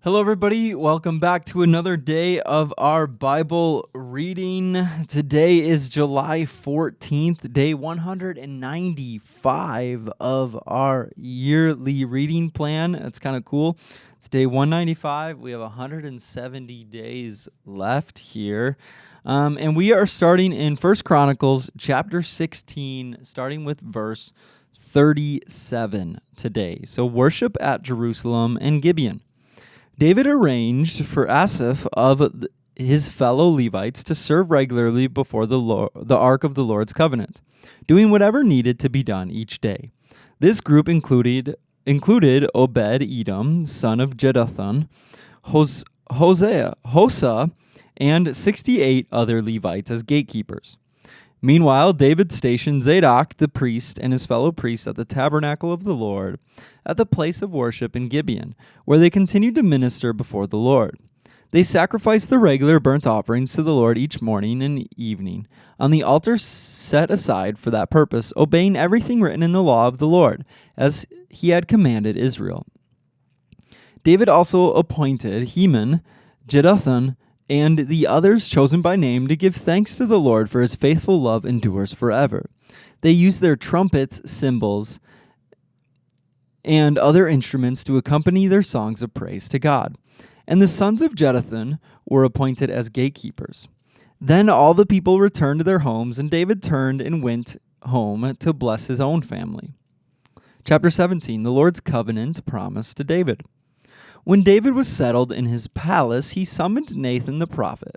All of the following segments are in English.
Hello, everybody. Welcome back to another day of our Bible reading. Today is July 14th, day 195 of our yearly reading plan. That's kind of cool. It's day 195. We have 170 days left here. And we are starting in 1 Chronicles chapter 16, starting with verse 37 today. So worship at Jerusalem and Gibeon. David arranged for Asaph of his fellow Levites to serve regularly before the Ark of the Lord's covenant, doing whatever needed to be done each day. This group included Obed-Edom, son of Jeduthun, Hosa, and 68 other Levites as gatekeepers. Meanwhile, David stationed Zadok the priest and his fellow priests at the tabernacle of the Lord at the place of worship in Gibeon, where they continued to minister before the Lord. They sacrificed the regular burnt offerings to the Lord each morning and evening on the altar set aside for that purpose, obeying everything written in the law of the Lord, as he had commanded Israel. David also appointed Heman, Jeduthun, and the others chosen by name to give thanks to the Lord, for his faithful love endures forever. They used their trumpets, cymbals, and other instruments to accompany their songs of praise to God. And the sons of Jeduthun were appointed as gatekeepers. Then all the people returned to their homes, and David turned and went home to bless his own family. Chapter 17, the Lord's covenant promise to David. When David was settled in his palace, he summoned Nathan the prophet.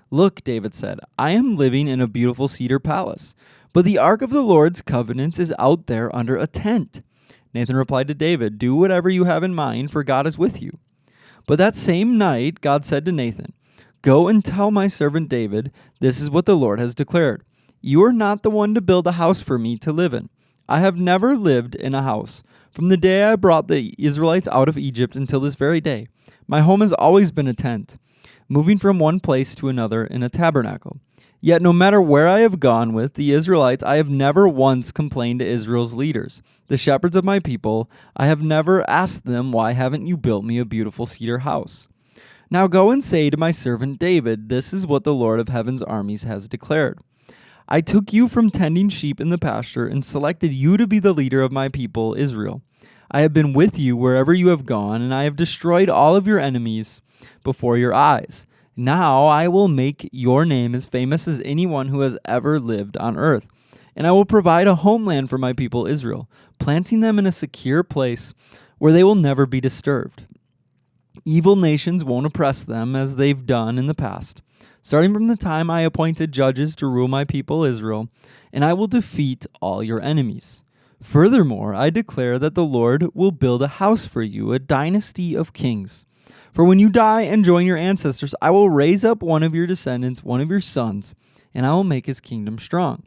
"Look," David said, "I am living in a beautiful cedar palace, but the ark of the Lord's covenant is out there under a tent." Nathan replied to David, "Do whatever you have in mind, for God is with you." But that same night, God said to Nathan, "Go and tell my servant David, this is what the Lord has declared. You are not the one to build a house for me to live in. I have never lived in a house. From the day I brought the Israelites out of Egypt until this very day, my home has always been a tent, moving from one place to another in a tabernacle. Yet no matter where I have gone with the Israelites, I have never once complained to Israel's leaders, the shepherds of my people. I have never asked them, 'Why haven't you built me a beautiful cedar house?' Now go and say to my servant David, 'This is what the Lord of heaven's armies has declared. I took you from tending sheep in the pasture and selected you to be the leader of my people, Israel. I have been with you wherever you have gone, and I have destroyed all of your enemies before your eyes. Now I will make your name as famous as anyone who has ever lived on earth, and I will provide a homeland for my people Israel, planting them in a secure place where they will never be disturbed. Evil nations won't oppress them as they've done in the past. Starting from the time I appointed judges to rule my people Israel, and I will defeat all your enemies. Furthermore, I declare that the Lord will build a house for you, a dynasty of kings. For when you die and join your ancestors, I will raise up one of your descendants, one of your sons, and I will make his kingdom strong.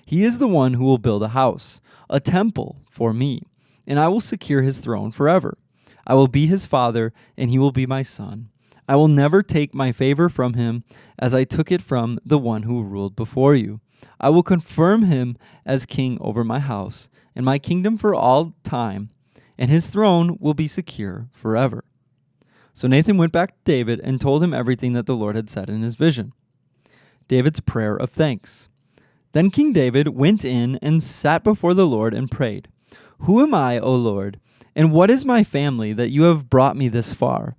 He is the one who will build a house, a temple for me, and I will secure his throne forever. I will be his father, and he will be my son. I will never take my favor from him as I took it from the one who ruled before you. I will confirm him as king over my house and my kingdom for all time, and his throne will be secure forever." So Nathan went back to David and told him everything that the Lord had said in his vision. David's prayer of thanks. Then King David went in and sat before the Lord and prayed, "Who am I, O Lord, and what is my family that you have brought me this far?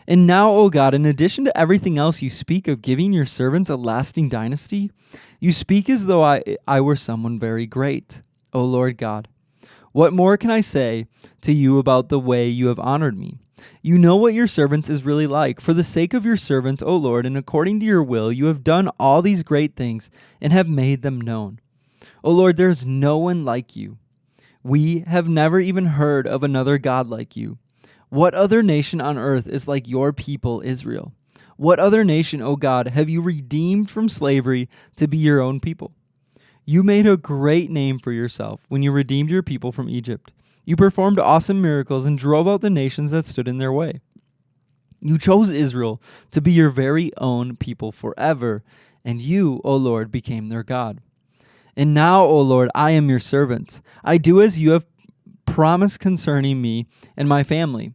And now, O God, in addition to everything else, you speak of giving your servant a lasting dynasty. You speak as though I were someone very great, O Lord God. What more can I say to you about the way you have honored me? You know what your servant is really like. For the sake of your servant, O Lord, and according to your will, you have done all these great things and have made them known. O Lord, there is no one like you. We have never even heard of another God like you. What other nation on earth is like your people, Israel? What other nation, O God, have you redeemed from slavery to be your own people? You made a great name for yourself when you redeemed your people from Egypt. You performed awesome miracles and drove out the nations that stood in their way. You chose Israel to be your very own people forever, and you, O Lord, became their God. And now, O Lord, I am your servant. I do as you have promised concerning me and my family.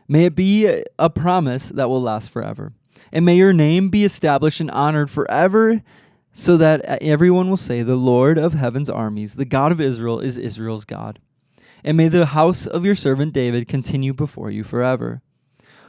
May it be a promise that will last forever. And may your name be established and honored forever, so that everyone will say, the Lord of heaven's armies, the God of Israel, is Israel's God. And may the house of your servant David continue before you forever.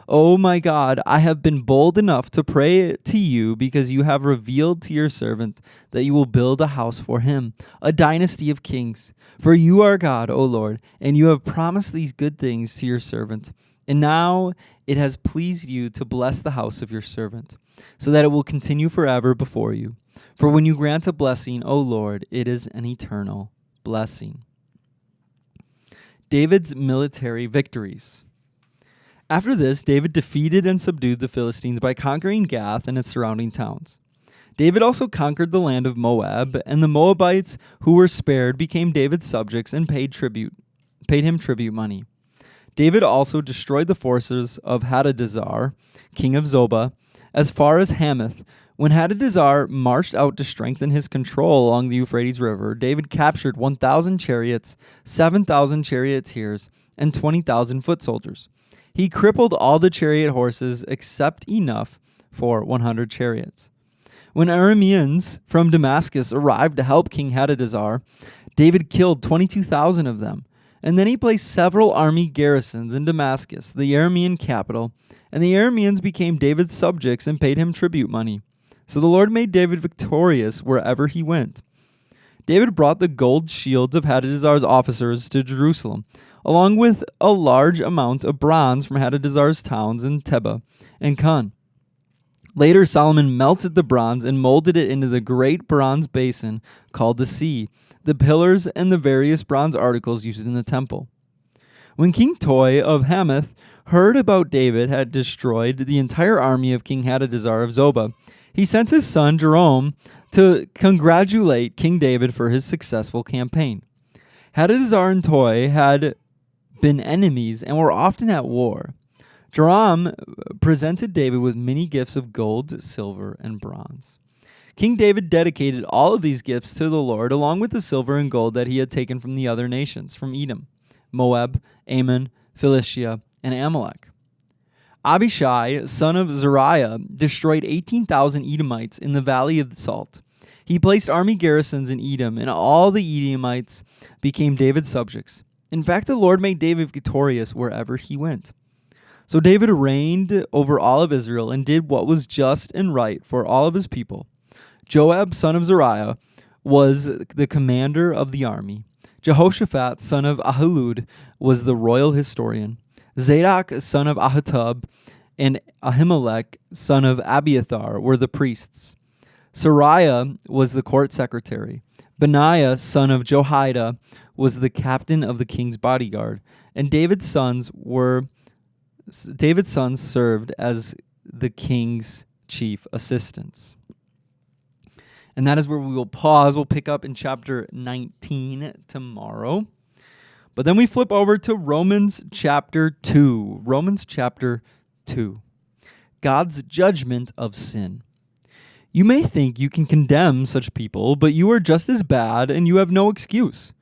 Oh my God, I have been bold enough to pray to you because you have revealed to your servant that you will build a house for him, a dynasty of kings. For you are God, O Lord, and you have promised these good things to your servant. And now it has pleased you to bless the house of your servant, so that it will continue forever before you. For when you grant a blessing, O Lord, it is an eternal blessing. David's military victories. After this, David defeated and subdued the Philistines by conquering Gath and its surrounding towns. David also conquered the land of Moab, and the Moabites who were spared became David's subjects and paid him tribute money. David also destroyed the forces of Hadadezer, king of Zobah, as far as Hamath. When Hadadezer marched out to strengthen his control along the Euphrates River, David captured 1,000 chariots, 7,000 charioteers, and 20,000 foot soldiers. He crippled all the chariot horses except enough for 100 chariots. When Arameans from Damascus arrived to help King Hadadezer, David killed 22,000 of them. And then he placed several army garrisons in Damascus, the Aramean capital, and the Arameans became David's subjects and paid him tribute money. So the Lord made David victorious wherever he went. David brought the gold shields of Hadadezer's officers to Jerusalem, along with a large amount of bronze from Hadadezer's towns in Tebah and Kun. Later, Solomon melted the bronze and molded it into the great bronze basin called the sea, the pillars, and the various bronze articles used in the temple. When King Toi of Hamath heard about David had destroyed the entire army of King Hadadezer of Zobah, he sent his son Joram to congratulate King David for his successful campaign. Hadadezer and Toi had been enemies and were often at war. Joram presented David with many gifts of gold, silver, and bronze. King David dedicated all of these gifts to the Lord, along with the silver and gold that he had taken from the other nations, from Edom, Moab, Ammon, Philistia, and Amalek. Abishai, son of Zeruiah, destroyed 18,000 Edomites in the Valley of the Salt. He placed army garrisons in Edom, and all the Edomites became David's subjects. In fact, the Lord made David victorious wherever he went. So David reigned over all of Israel and did what was just and right for all of his people. Joab, son of Zeruiah, was the commander of the army. Jehoshaphat, son of Ahilud, was the royal historian. Zadok, son of Ahitub, and Ahimelech, son of Abiathar, were the priests. Sariah was the court secretary. Benaiah, son of Jehoiada, was the captain of the king's bodyguard. And David's sons served as the king's chief assistants. And that is where we will pause. We'll pick up in chapter 19 tomorrow. But then we flip over to Romans chapter 2. Romans chapter 2. God's judgment of sin. You may think you can condemn such people, but you are just as bad and you have no excuse.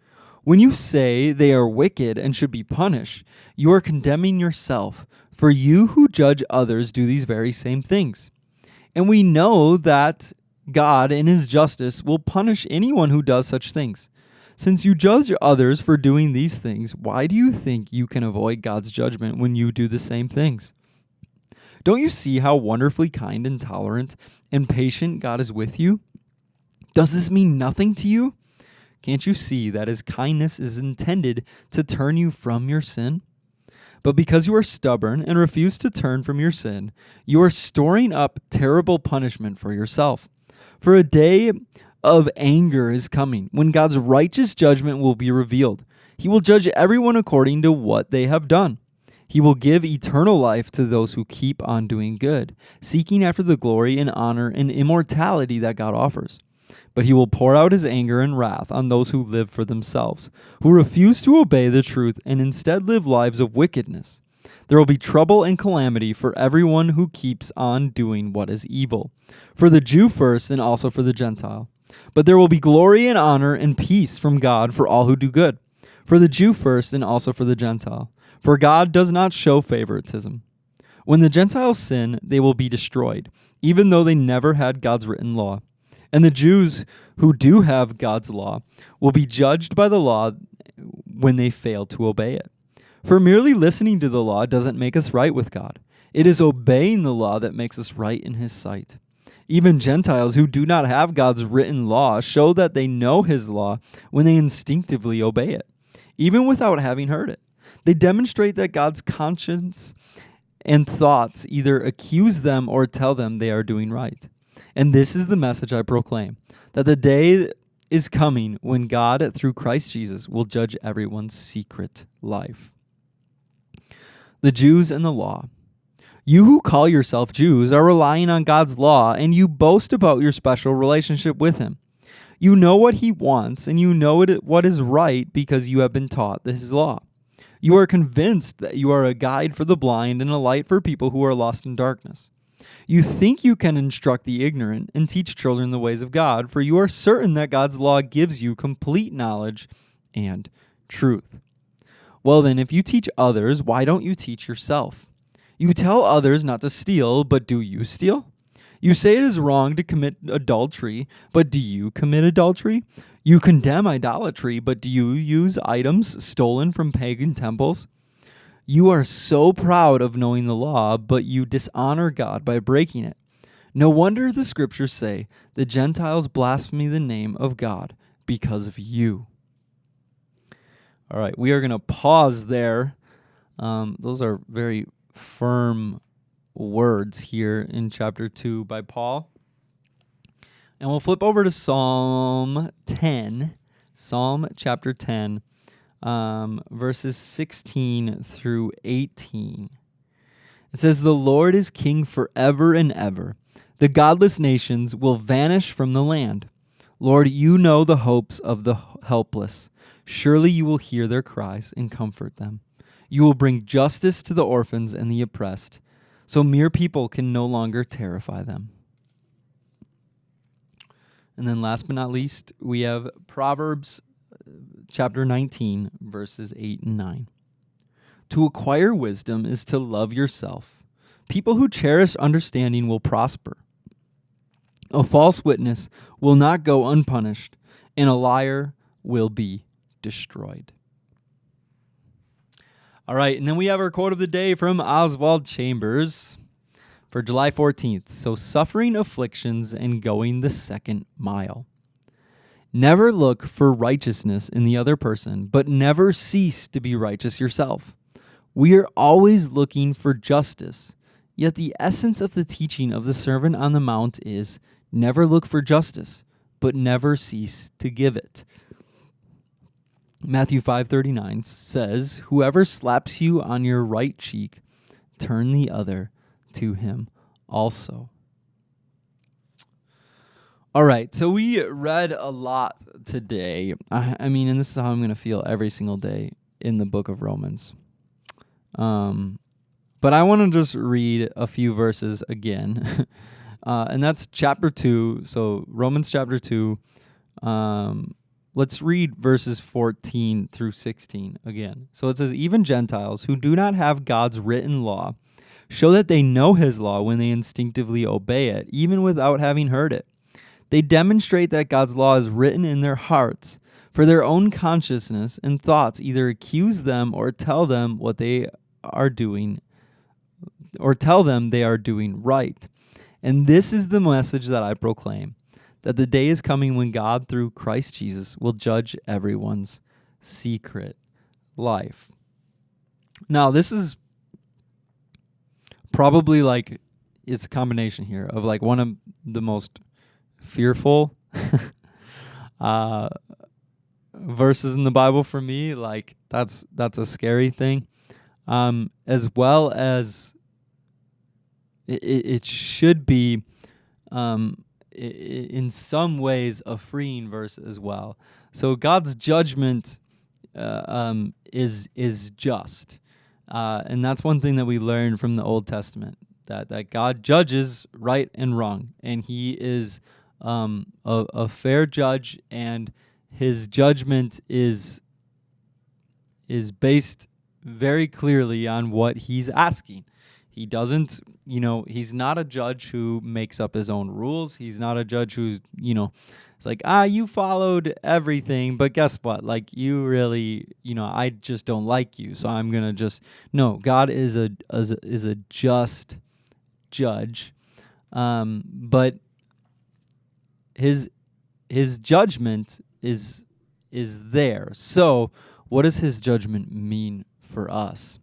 When you say they are wicked and should be punished, you are condemning yourself, for you who judge others do these very same things. And we know that God, in his justice, will punish anyone who does such things. Since you judge others for doing these things, why do you think you can avoid God's judgment when you do the same things? Don't you see how wonderfully kind and tolerant and patient God is with you? Does this mean nothing to you? Can't you see that his kindness is intended to turn you from your sin? But because you are stubborn and refuse to turn from your sin, you are storing up terrible punishment for yourself. For a day of anger is coming, when God's righteous judgment will be revealed. He will judge everyone according to what they have done. He will give eternal life to those who keep on doing good, seeking after the glory and honor and immortality that God offers. But he will pour out his anger and wrath on those who live for themselves, who refuse to obey the truth and instead live lives of wickedness. There will be trouble and calamity for everyone who keeps on doing what is evil, for the Jew first and also for the Gentile. But there will be glory and honor and peace from God for all who do good, for the Jew first and also for the Gentile. For God does not show favoritism. When the Gentiles sin, they will be destroyed, even though they never had God's written law. And the Jews who do have God's law will be judged by the law when they fail to obey it. For merely listening to the law doesn't make us right with God. It is obeying the law that makes us right in His sight. Even Gentiles who do not have God's written law show that they know His law when they instinctively obey it, even without having heard it. They demonstrate that God's conscience and thoughts either accuse them or tell them they are doing right. And this is the message I proclaim, that the day is coming when God, through Christ Jesus, will judge everyone's secret life. The Jews and the law. You who call yourself Jews are relying on God's law, and you boast about your special relationship with Him. You know what He wants, and you know what is right because you have been taught His law. You are convinced that you are a guide for the blind and a light for people who are lost in darkness. You think you can instruct the ignorant and teach children the ways of God, for you are certain that God's law gives you complete knowledge and truth. Well then, if you teach others, why don't you teach yourself? You tell others not to steal, but do you steal? You say it is wrong to commit adultery, but do you commit adultery? You condemn idolatry, but do you use items stolen from pagan temples? You are so proud of knowing the law, but you dishonor God by breaking it. No wonder the scriptures say, the Gentiles blaspheme the name of God because of you. All right, we are going to pause there. Those are very firm words here in chapter 2 by Paul. And we'll flip over to Psalm 10, Psalm chapter 10, verses 16 through 18. It says, the Lord is king forever and ever. The godless nations will vanish from the land. Lord, you know the hopes of the helpless. Surely you will hear their cries and comfort them. You will bring justice to the orphans and the oppressed, so mere people can no longer terrify them. And then last but not least, we have Proverbs chapter 19, verses 8 and 9. To acquire wisdom is to love yourself. People who cherish understanding will prosper. A false witness will not go unpunished, and a liar will be destroyed. All right, and then we have our quote of the day from Oswald Chambers for July 14th. So, suffering afflictions and going the second mile. Never look for righteousness in the other person, but never cease to be righteous yourself. We are always looking for justice, yet the essence of the teaching of the Sermon on the Mount is never look for justice, but never cease to give it. Matthew 5:39 says, whoever slaps you on your right cheek, turn the other to him also. All right, so we read a lot today. I mean, and this is how I'm going to feel every single day in the book of Romans. But I want to just read a few verses again. And that's chapter 2. So Romans chapter 2. Let's read verses 14 through 16 again. So it says, even Gentiles who do not have God's written law show that they know His law when they instinctively obey it, even without having heard it. They demonstrate that God's law is written in their hearts, for their own consciousness and thoughts either accuse them or tell them what they are doing, or tell them they are doing right. And this is the message that I proclaim, that the day is coming when God, through Christ Jesus, will judge everyone's secret life. Now, this is probably like, it's a combination here of like one of the most fearful verses in the Bible for me. Like that's a scary thing, as well as it should be in some ways a freeing verse as well. So God's judgment is just, and that's one thing that we learn from the Old Testament, that God judges right and wrong, and He is a fair judge, and His judgment is based very clearly on what he's asking. He doesn't, he's not a judge who makes up his own rules. He's not a judge who's, it's like, you followed everything, but guess what? Like, you really, I just don't like you, so I'm going to just, no, God is a just judge. But his judgment is there. So what does his judgment mean for us?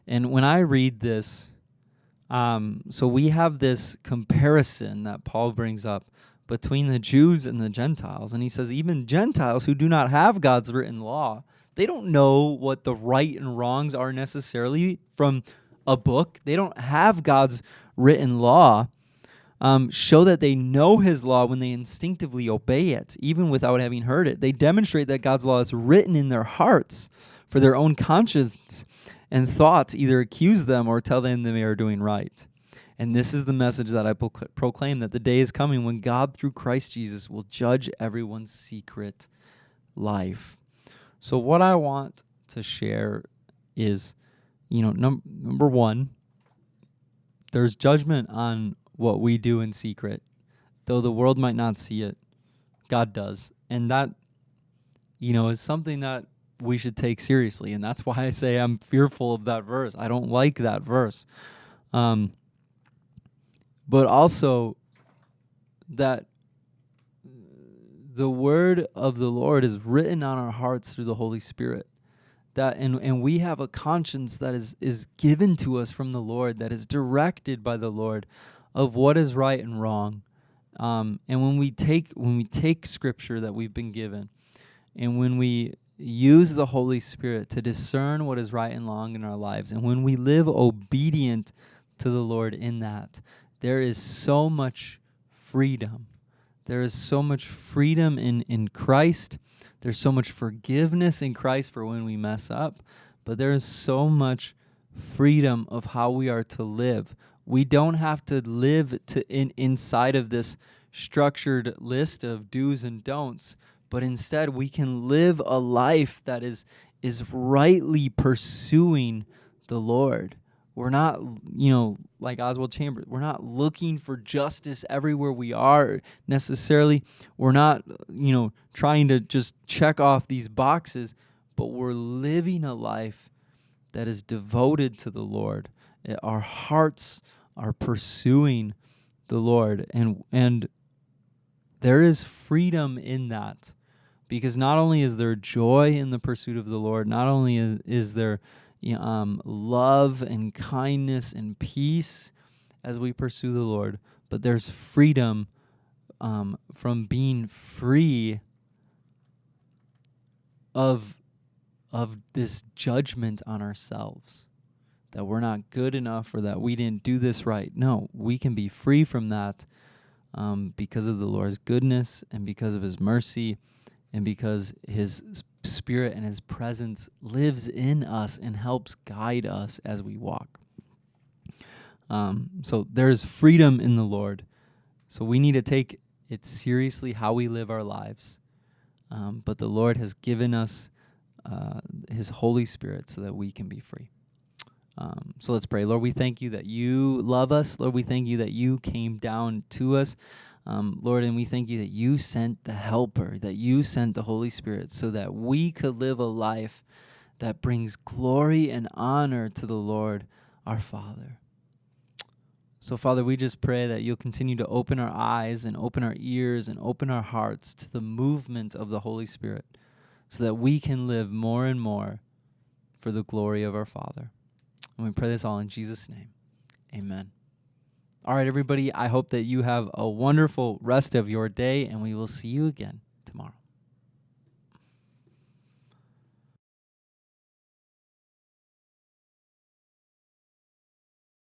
And when I read this, so we have this comparison that Paul brings up between the Jews and the Gentiles. And he says even Gentiles who do not have God's written law, they don't know what the right and wrongs are necessarily from a book. They don't have God's written law. Show that they know his law when they instinctively obey it, even without having heard it. They demonstrate that God's law is written in their hearts for their own conscience, and thoughts either accuse them or tell them they are doing right. And this is the message that I proclaim, that the day is coming when God, through Christ Jesus, will judge everyone's secret life. So what I want to share is, number one, there's judgment on what we do in secret. Though the world might not see it, God does. And that, is something that we should take seriously. And that's why I say I'm fearful of that verse. I don't like that verse. But also that the word of the Lord is written on our hearts through the Holy Spirit. That and we have a conscience that is given to us from the Lord, that is directed by the Lord of what is right and wrong. And when we take Scripture that we've been given, and when we use the Holy Spirit to discern what is right and wrong in our lives, and when we live obedient to the Lord in that, there is so much freedom. There is so much freedom in Christ. There's so much forgiveness in Christ for when we mess up, but there is so much freedom of how we are to live. We don't have to live inside of this structured list of do's and don'ts, but instead we can live a life that is rightly pursuing the Lord. We're not, like Oswald Chambers, we're not looking for justice everywhere we are necessarily. We're not, trying to just check off these boxes, but we're living a life that is devoted to the Lord. Our hearts are pursuing the Lord, and there is freedom in that, because not only is there joy in the pursuit of the Lord, not only is there love and kindness and peace as we pursue the Lord, but there's freedom from being free of this judgment on ourselves, that we're not good enough or that we didn't do this right. No, we can be free from that because of the Lord's goodness and because of his mercy and because his Spirit and his presence lives in us and helps guide us as we walk. So there's freedom in the Lord. So we need to take it seriously how we live our lives. But the Lord has given us his Holy Spirit so that we can be free. So let's pray. Lord, we thank you that you love us. Lord, we thank you that you came down to us. Lord, and we thank you that you sent the Helper, that you sent the Holy Spirit so that we could live a life that brings glory and honor to the Lord, our Father. So, Father, we just pray that you'll continue to open our eyes and open our ears and open our hearts to the movement of the Holy Spirit so that we can live more and more for the glory of our Father. And we pray this all in Jesus' name. Amen. All right, everybody, I hope that you have a wonderful rest of your day, and we will see you again tomorrow.